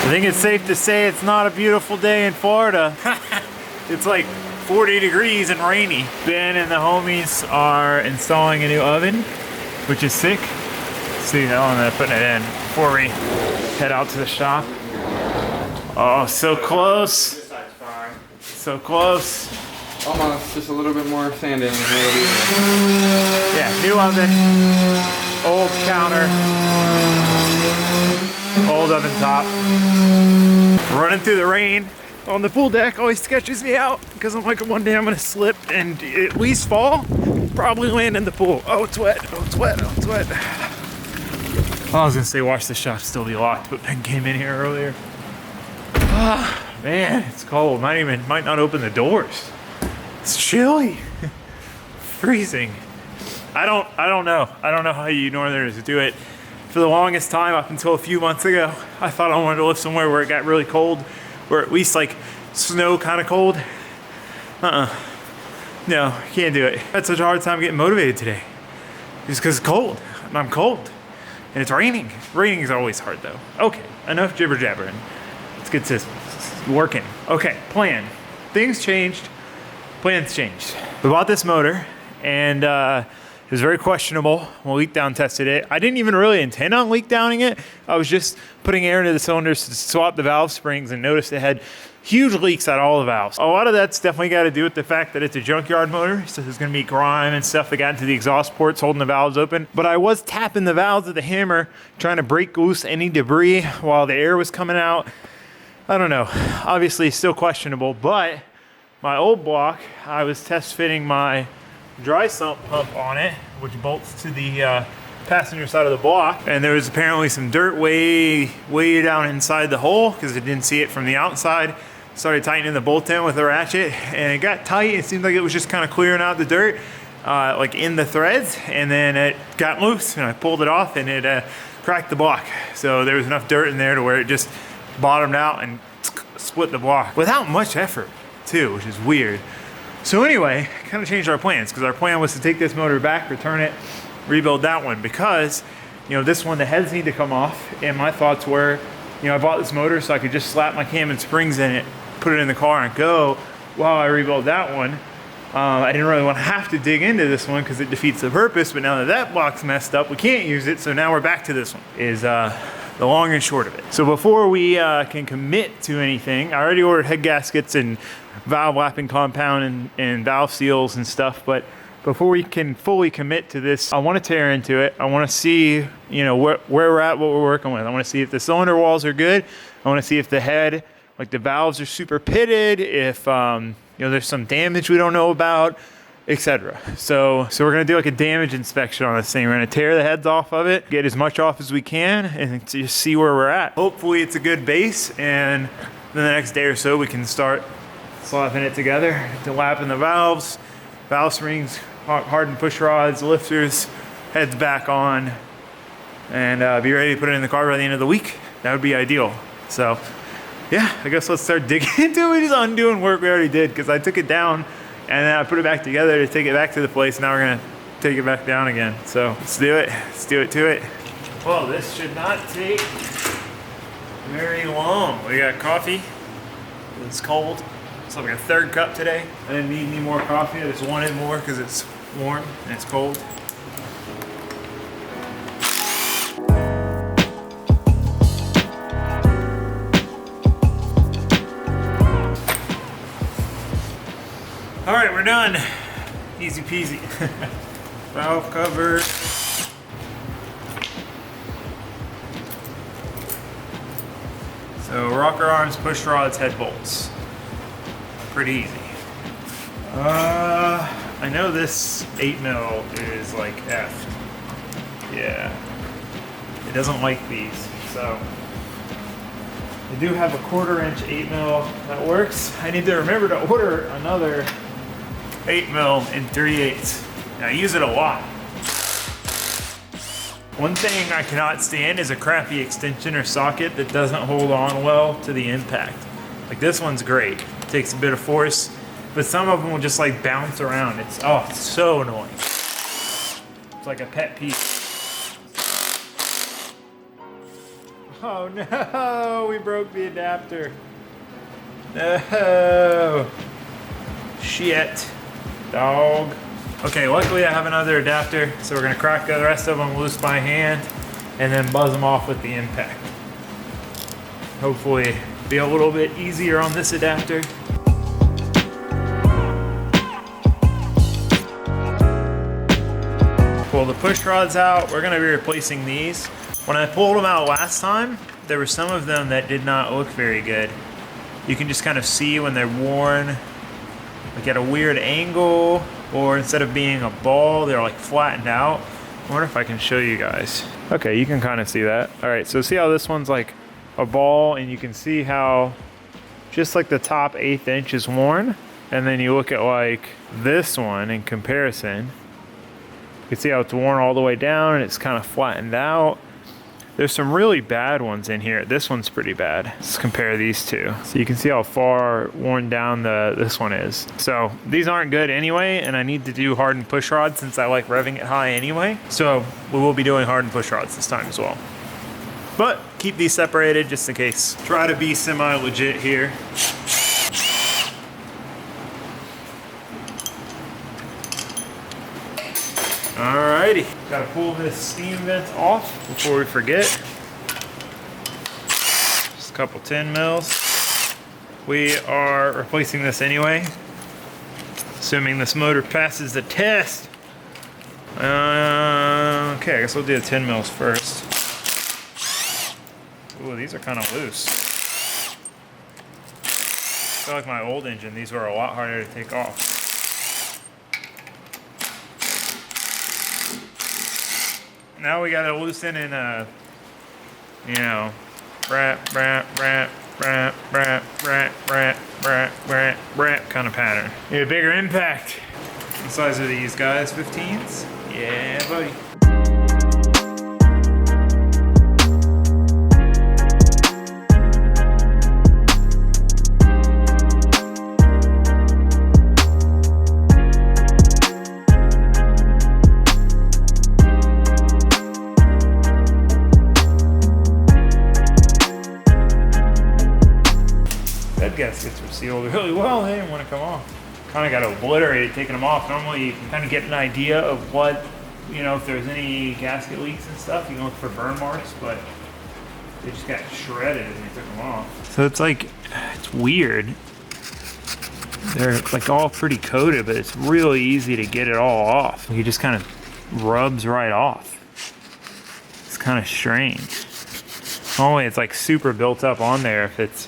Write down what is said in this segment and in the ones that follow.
I think it's safe to say it's not a beautiful day in Florida. It's like 40 degrees and rainy. Ben and the homies are installing a new oven, which is sick. See, they're putting it in before we head out to the shop. Oh, so close. So close. Almost, just a little bit more sanding. Yeah, new oven, old counter, old oven top. Running through the rain on the pool deck always sketches me out because I'm like, one day I'm gonna slip and at least fall, probably land in the pool. Oh, it's wet, oh, it's wet, oh, it's wet. I was gonna say watch the shop still be locked, but Ben came in here earlier. Ah, man, it's cold. Might not open the doors. It's chilly, freezing. I don't know. I don't know how you Northerners do it. For the longest time, up until a few months ago, I thought I wanted to live somewhere where it got really cold, or at least like snow kind of cold. No, can't do it. I had such a hard time getting motivated today. Just because it's cold, and I'm cold, and it's raining. Raining is always hard though. Okay, enough jibber jabbering. Let's get to working. Okay, plan. Things changed. Plans changed. We bought this motor and it was very questionable when we leak down tested it. I didn't even really intend on leak downing it. I was just putting air into the cylinders to swap the valve springs and noticed it had huge leaks at all the valves. A lot of that's definitely got to do with the fact that it's a junkyard motor, so there's going to be grime and stuff that got into the exhaust ports holding the valves open. But I was tapping the valves with a hammer, trying to break loose any debris while the air was coming out. I don't know. Obviously still questionable, but my old block, I was test fitting my dry sump pump on it, which bolts to the passenger side of the block. And there was apparently some dirt way down inside the hole because I didn't see it from the outside. Started tightening the bolt in with a ratchet and it got tight. It seemed like it was just kind of clearing out the dirt, like in the threads. And then it got loose and I pulled it off and it cracked the block. So there was enough dirt in there to where it just bottomed out and split the block without much effort too, which is weird. So anyway, kind of changed our plans because our plan was to take this motor back, return it, rebuild that one because, you know, this one, the heads need to come off. And my thoughts were, you know, I bought this motor so I could just slap my cam and springs in it, put it in the car and go while I rebuild that one. I didn't really want to have to dig into this one because it defeats the purpose, but now that that block's messed up, we can't use it. So now we're back to this one, is the long and short of it. So before we can commit to anything, I already ordered head gaskets and valve lapping compound and valve seals and stuff, but before we can fully commit to this, I want to tear into it. I want to see, you know, where we're at, what we're working with. I want to see if the cylinder walls are good. I want to see if the head, like the valves are super pitted, if you know, there's some damage we don't know about, etc. So we're gonna do like a damage inspection on this thing. We're gonna tear the heads off of it, get as much off as we can, and just see where we're at. Hopefully it's a good base, and then the next day or so we can start slapping it together, to lapping the valves, valve springs, hardened push rods, lifters, heads back on, and be ready to put it in the car by the end of the week. That would be ideal. So yeah, I guess let's start digging into it. Just undoing work we already did because I took it down and then I put it back together to take it back to the place. Now we're gonna take it back down again. So let's do it. Let's do it to it. Well, this should not take very long. We got coffee. It's cold. It's like a third cup today. I didn't need any more coffee. I just wanted more because it's warm and it's cold. All right, we're done. Easy peasy. Valve cover. So rocker arms, push rods, head bolts. Pretty easy. I know this 8mm is like F. Yeah. It doesn't like these, so. I do have a 1/4" 8mm that works. I need to remember to order another 8mm in 3/8. I use it a lot. One thing I cannot stand is a crappy extension or socket that doesn't hold on well to the impact. Like this one's great. It takes a bit of force, but some of them will just like bounce around. It's so annoying. It's like a pet peeve. Oh no, we broke the adapter. No. Shit. Dog. Okay, luckily I have another adapter, so we're gonna crack the rest of them loose by hand and then buzz them off with the impact. Hopefully be a little bit easier on this adapter. Pull the push rods out. We're gonna be replacing these. When I pulled them out last time, there were some of them that did not look very good. You can just kind of see when they're worn, like at a weird angle, or instead of being a ball, they're like flattened out. I wonder if I can show you guys. Okay, you can kind of see that. All right, so see how this one's like a ball, and you can see how just like the top 1/8 inch is worn, and then you look at like this one in comparison. You can see how it's worn all the way down and it's kind of flattened out. There's some really bad ones in here. This one's pretty bad. Let's compare these two. So you can see how far worn down this one is. So these aren't good anyway, and I need to do hardened push rods since I like revving it high anyway. So we will be doing hardened push rods this time as well. But keep these separated just in case. Try to be semi-legit here. Alrighty, gotta pull this steam vent off before we forget. Just a couple 10 mils. We are replacing this anyway, assuming this motor passes the test. Okay, I guess we'll do the 10 mils first. Ooh, these are kind of loose. I feel like my old engine, these were a lot harder to take off. Now we gotta loosen in a, you know, wrap kind of pattern. Need a bigger impact. What size are these guys? 15s? Yeah, buddy. Gaskets were sealed really well. They didn't want to come off. Kind of got obliterated taking them off. Normally you can kind of get an idea of what, you know, if there's any gasket leaks and stuff, you can look for burn marks, but they just got shredded as they took them off. So it's like, it's weird. They're like all pretty coated, but it's really easy to get it all off. It just kind of rubs right off. It's kind of strange. Only it's like super built up on there if it's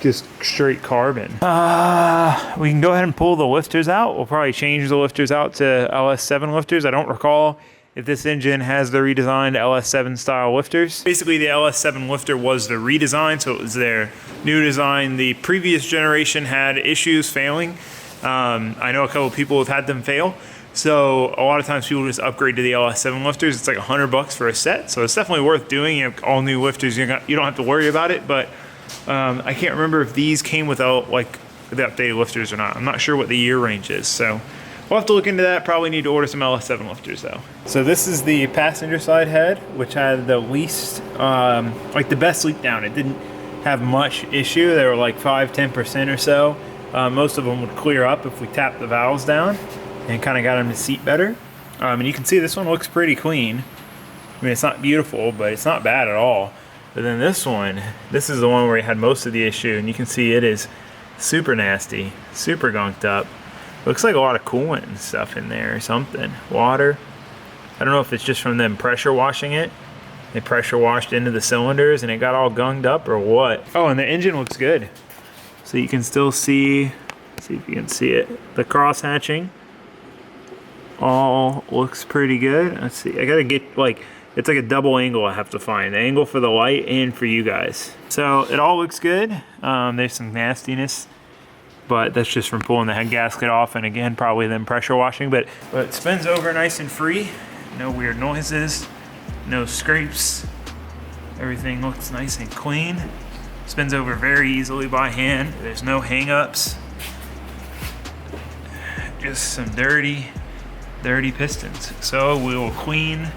just straight carbon. We can go ahead and pull the lifters out. We'll probably change the lifters out to LS7 lifters. I don't recall if this engine has the redesigned LS7 style lifters. Basically the LS7 lifter was the redesign, so it was their new design. The previous generation had issues failing. I know a couple of people have had them fail. So a lot of times people just upgrade to the LS7 lifters. It's like $100 for a set. So it's definitely worth doing. You have all new lifters. You don't have to worry about it, but I can't remember if these came without like the updated lifters or not. I'm not sure what the year range is, so we'll have to look into that. Probably need to order some LS7 lifters though. So this is the passenger side head, which had the least, like the best leak down. It didn't have much issue. They were like 5–10% or so. Most of them would clear up if we tapped the valves down and kind of got them to seat better. And you can see this one looks pretty clean. I mean, it's not beautiful, but it's not bad at all. But then this one, this is the one where we had most of the issue, and you can see it is super nasty, super gunked up. Looks like a lot of coolant and stuff in there or something. Water. I don't know if it's just from them pressure washing it. They pressure washed into the cylinders and it got all gunged up or what. Oh, and the engine looks good. So you can still see, let's see if you can see it. The cross hatching all looks pretty good. Let's see, I gotta get like, it's like a double angle I have to find. The angle for the light and for you guys. So it all looks good. There's some nastiness, but that's just from pulling the head gasket off and again, probably then pressure washing, but it spins over nice and free. No weird noises, no scrapes. Everything looks nice and clean. Spins over very easily by hand. There's no hang-ups. Just some dirty pistons. So we will clean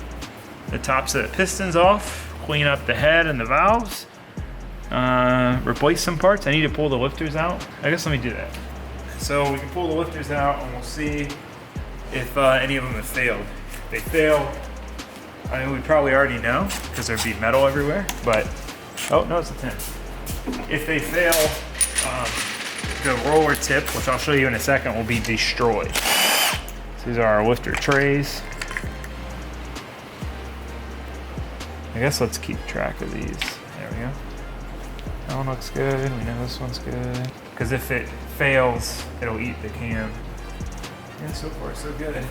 the tops of the pistons off, clean up the head and the valves, replace some parts. I need to pull the lifters out. I guess let me do that. So we can pull the lifters out and we'll see if any of them have failed. If they fail, I mean, we probably already know because there'd be metal everywhere, but, oh, no, it's a 10. If they fail, the roller tip, which I'll show you in a second, will be destroyed. So these are our lifter trays. I guess let's keep track of these. There we go. That one looks good. We know this one's good. Because if it fails, it'll eat the cam. Yeah, so far so good.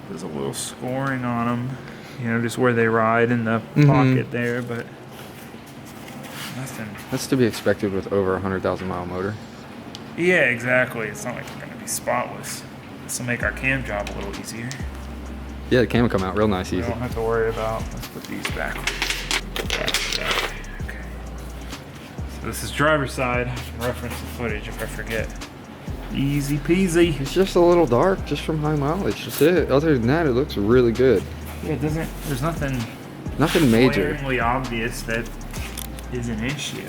There's a little scoring on them, you know, just where they ride in the pocket there, but nothing. That's to be expected with over 100,000 mile motor. Yeah, exactly. It's not like we're gonna be spotless. This will make our cam job a little easier. Yeah, the cam will come out real nice, We easy. don't have to worry about, let's put these back. Okay. So this is driver's side. I can reference the footage if I forget. Easy peasy. It's just a little dark, just from high mileage. That's it. Other than that, it looks really good. Yeah, it doesn't, there's nothing Major. glaringly obvious that is an issue.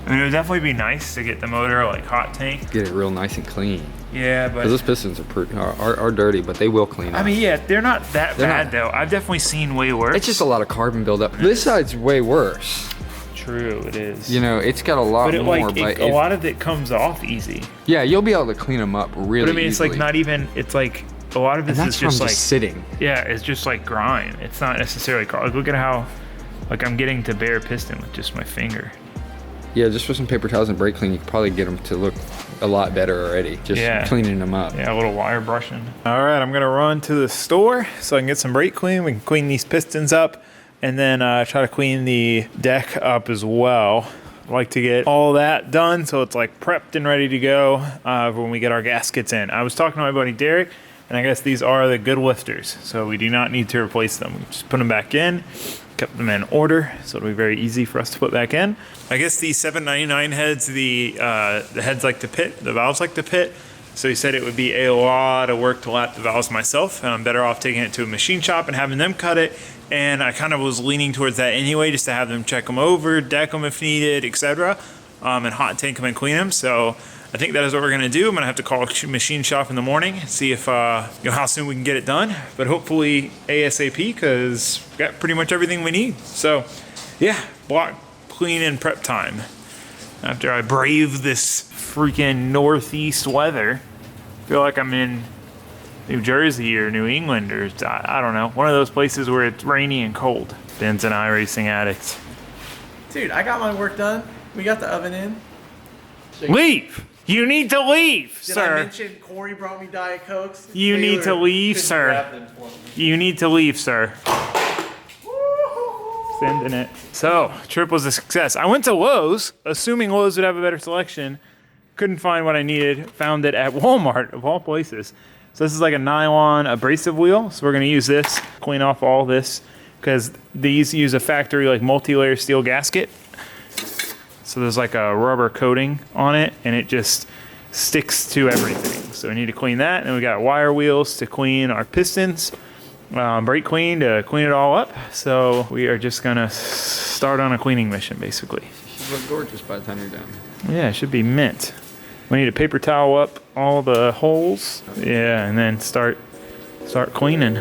I mean, it would definitely be nice to get the motor like hot tank. Get it real nice and clean. Yeah, but Because those pistons are dirty, but they will clean up. I mean, yeah, they're not that They're bad not. though. I've definitely seen way worse. It's just a lot of carbon buildup. This side's way worse. True, it is. You know, it's got a lot but it, more. like, a lot of it comes off easy. Yeah, you'll be able to clean them up really But I mean, it's easily. like not even. It's like a lot of And this that's is from just like sitting. Yeah, it's just like grime. It's not necessarily like, look at how like I'm getting to bare piston with just my finger. Yeah, just with some paper towels and brake clean, you could probably get them to look a lot better already. Just cleaning them up. Yeah, a little wire brushing. All right, I'm gonna run to the store so I can get some brake clean. We can clean these pistons up and then try to clean the deck up as well. I'd like to get all that done so it's like prepped and ready to go when we get our gaskets in. I was talking to my buddy Derek, and I guess these are the good lifters, so we do not need to replace them. We just put them back in, kept them in order, so it'll be very easy for us to put back in. I guess the 799 heads, the heads like to pit, the valves like to pit. So he said it would be a lot of work to lap the valves myself, and I'm better off taking it to a machine shop and having them cut it. And I kind of was leaning towards that anyway, just to have them check them over, deck them if needed, etc., and hot tank them and clean them. So I think that is what we're gonna do. I'm gonna have to call a machine shop in the morning and see if you know how soon we can get it done. But hopefully ASAP, because we got pretty much everything we need. So yeah, block clean and prep time. After I brave this freaking northeast weather, I feel like I'm in New Jersey or New England or I don't know, one of those places where it's rainy and cold. Ben's an iRacing addict. Dude, I got my work done. We got the oven in. Leave! You need to leave, Did I sir. mention Corey brought me Diet Cokes? You need to leave, sir. You need to leave, sir. Sending it. So, trip was a success. I went to Lowe's, assuming Lowe's would have a better selection. Couldn't find what I needed. Found it at Walmart, of all places. So this is like a nylon abrasive wheel. So we're gonna use this, clean off all this, because these use a factory like multi-layer steel gasket. So there's like a rubber coating on it, and it just sticks to everything. So we need to clean that, and we got wire wheels to clean our pistons. Brake clean to clean it all up. So we are just gonna start on a cleaning mission, basically. Should look gorgeous by the time you're done. Yeah, it should be mint. We need a paper towel up all the holes. Yeah, and then start cleaning.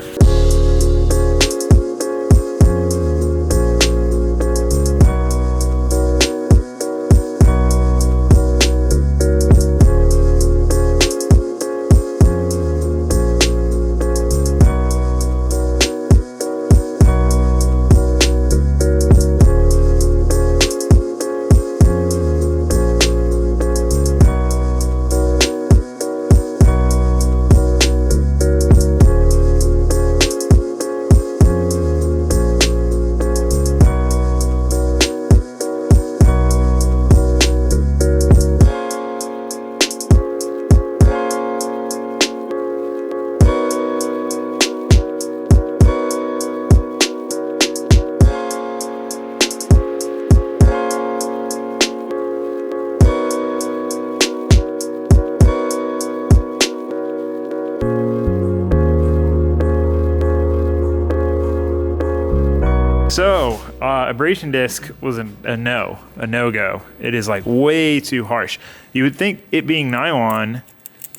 abrasion disc was a no-go. It is like way too harsh. You would think it being nylon,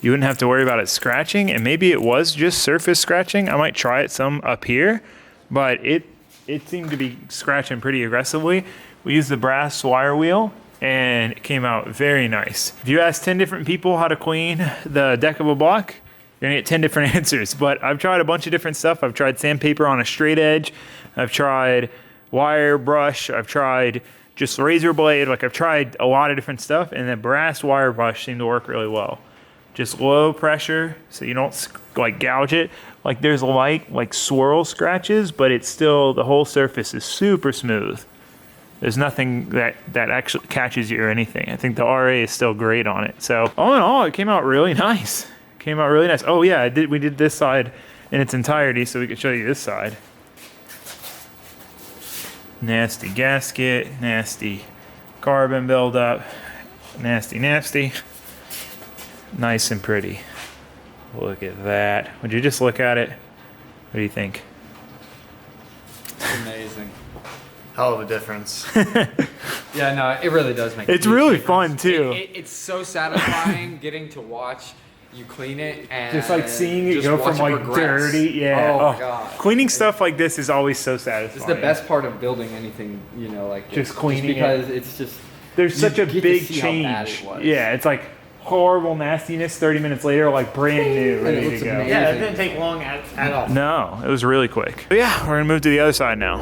you wouldn't have to worry about it scratching, and maybe it was just surface scratching. I might try it some up here, but it seemed to be scratching pretty aggressively. We used the brass wire wheel, and it came out very nice. If you ask 10 different people how to clean the deck of a block, you're gonna get 10 different answers. But I've tried a bunch of different stuff. I've tried sandpaper on a straight edge. I've tried wire brush. I've tried just razor blade. Like, I've tried a lot of different stuff, and the brass wire brush seemed to work really well. Just low pressure, so you don't like gouge it. Like, there's light like swirl scratches, but it's still, the whole surface is super smooth. There's nothing that actually catches you or anything. I think the RA is still great on it. So all in all, it came out really nice. Came out really nice. Oh yeah, we did this side in its entirety, so we could show you this side. Nasty gasket, nasty carbon buildup, nasty. Nice and pretty. Look at that. Would you just look at it? What do you think? Amazing. Hell of a difference. Yeah, no, it really does make. It's really fun too. It's so satisfying getting to watch you clean it and Just like seeing it just go watch from it like progress. dirty, yeah. Oh my god. Cleaning stuff like this is always so satisfying. It's the best part of building anything, you know, like Just this. cleaning it. because it's just There's you such a get to big see how bad change. it was. Yeah, it's like horrible nastiness 30 minutes later, like brand new, And it ready looks to go. amazing. Yeah, it didn't take long at all. No, it was really quick. But yeah, we're gonna move to the other side now.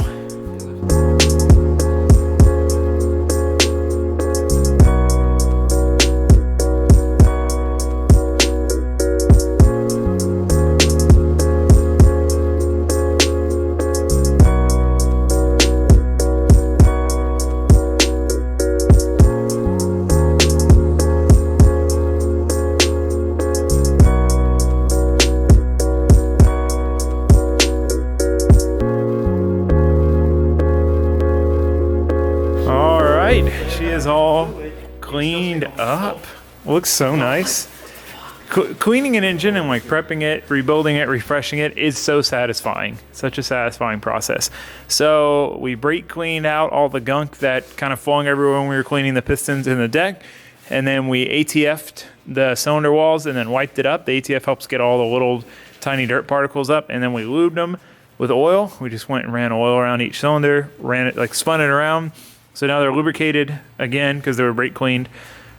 She is all cleaned up. Looks so nice. Cleaning an engine and like prepping it, rebuilding it, refreshing it is so satisfying. Such a satisfying process. So we brake cleaned out all the gunk that kind of flung everywhere when we were cleaning the pistons in the deck. And then we ATF'd the cylinder walls and then wiped it up. The ATF helps get all the little tiny dirt particles up. And then we lubed them with oil. We just went and ran oil around each cylinder, ran it, like spun it around. So now they're lubricated again because they were brake cleaned.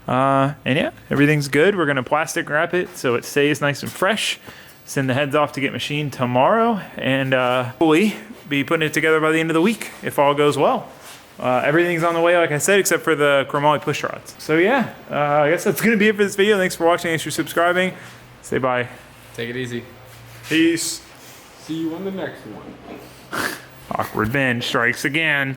And yeah, everything's good. We're gonna plastic wrap it so it stays nice and fresh. Send the heads off to get machined tomorrow, and hopefully be putting it together by the end of the week if all goes well. Everything's on the way, like I said, except for the chromoly push rods. So yeah, I guess that's gonna be it for this video. Thanks for watching. Thanks for subscribing. Say bye. Take it easy. Peace. See you on the next one. Awkward Ben strikes again.